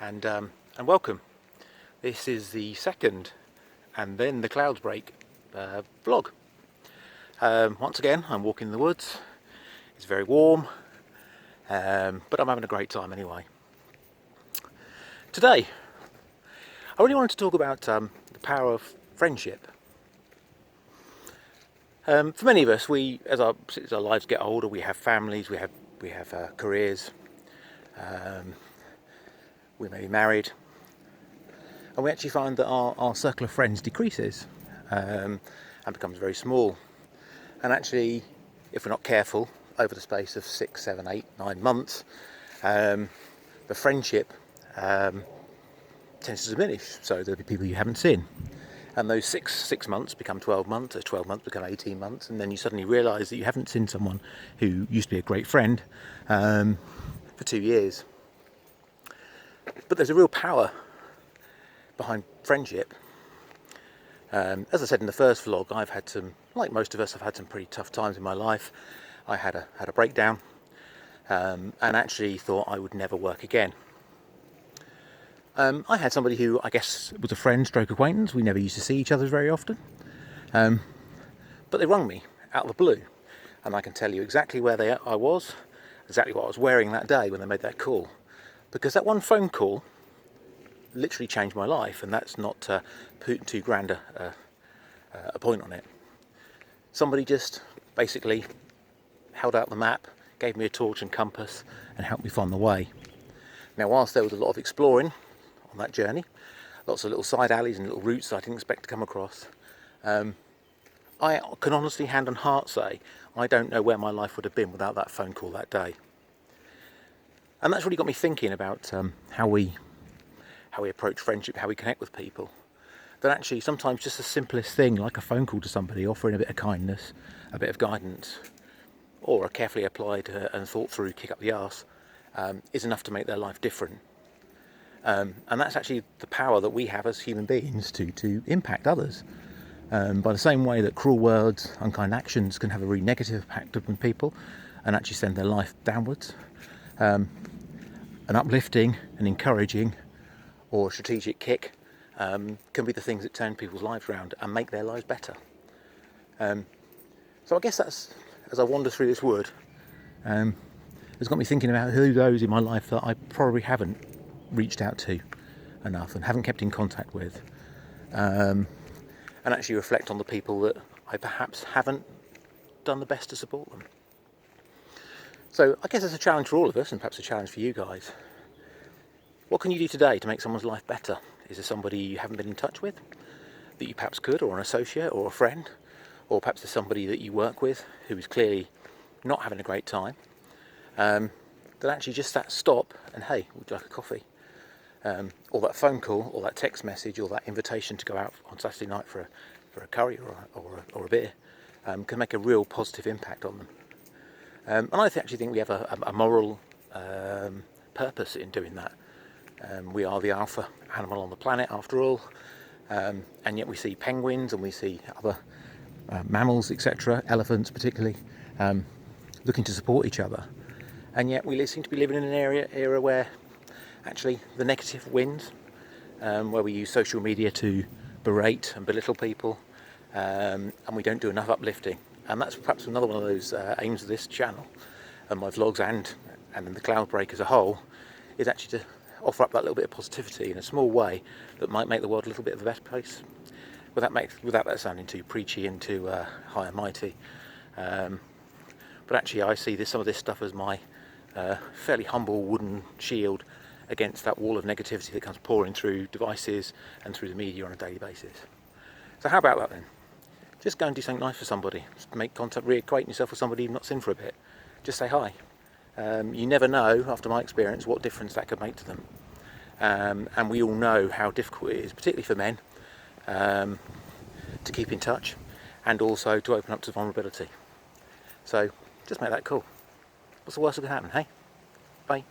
and welcome. This is the second and then the clouds break vlog. Once again, I'm walking in the woods. It's very warm, but I'm having a great time anyway. Today, I really wanted to talk about the power of friendship. For many of us, as our lives get older, we have families, we have careers, we may be married, and we actually find that our circle of friends decreases and becomes very small. And actually, if we're not careful, over the space of 6, 7, 8, 9 months, the friendship tends to diminish. So there'll be people you haven't seen, and those six months become 12 months, those 12 months become 18 months, and then you suddenly realise that you haven't seen someone who used to be a great friend for 2 years. But there's a real power behind friendship. As I said in the first vlog, I've had some, like most of us, I've had some pretty tough times in my life. I had a breakdown and actually thought I would never work again. I had somebody who I guess was a friend stroke acquaintance. We never used to see each other very often, but they rung me out of the blue, and I can tell you exactly where I was, exactly what I was wearing that day when they made that call, because that one phone call literally changed my life, and that's not putting too grand a point on it. Somebody just basically held out the map, gave me a torch and compass, and helped me find the way. Now, whilst there was a lot of exploring on that journey, lots of little side alleys and little routes I didn't expect to come across, I can honestly, hand on heart, say I don't know where my life would have been without that phone call that day. And that's really got me thinking about how we approach friendship, how we connect with people. That actually sometimes just the simplest thing, like a phone call to somebody, offering a bit of kindness, a bit of guidance, or a carefully applied and thought through kick up the arse, is enough to make their life different. And that's actually the power that we have as human beings to impact others. By the same way that cruel words, unkind actions can have a really negative impact on people and actually send their life downwards, an uplifting and encouraging or a strategic kick can be the things that turn people's lives around and make their lives better. So I guess that's, as I wander through this wood, it's got me thinking about who those in my life that I probably haven't reached out to enough and haven't kept in contact with, and actually reflect on the people that I perhaps haven't done the best to support them. So I guess it's a challenge for all of us, and perhaps a challenge for you guys. What can you do today to make someone's life better? Is there somebody you haven't been in touch with that you perhaps could, or an associate or a friend, or perhaps there's somebody that you work with who is clearly not having a great time, that actually just that stop and, hey, would you like a coffee? Or that phone call, or that text message, or that invitation to go out on Saturday night for a curry or a beer can make a real positive impact on them. And I actually think we have a moral purpose in doing that. We are the alpha animal on the planet, after all, and yet we see penguins and we see other mammals, etc., elephants particularly, looking to support each other. And yet we seem to be living in an era where actually the negative wins, where we use social media to berate and belittle people, and we don't do enough uplifting. And that's perhaps another one of those aims of this channel and my vlogs and then the cloud break as a whole, is actually to offer up that little bit of positivity in a small way that might make the world a little bit of a better place, without that sounding too preachy and too high and mighty. But actually I see some of this stuff as my fairly humble wooden shield against that wall of negativity that comes pouring through devices and through the media on a daily basis. So how about that then? Just go and do something nice for somebody. Just make contact, reacquaint yourself with somebody you've not seen for a bit. Just say hi. You never know, after my experience, what difference that could make to them. And we all know how difficult it is, particularly for men, to keep in touch and also to open up to vulnerability. So just make that call. What's the worst that can happen, hey? Bye.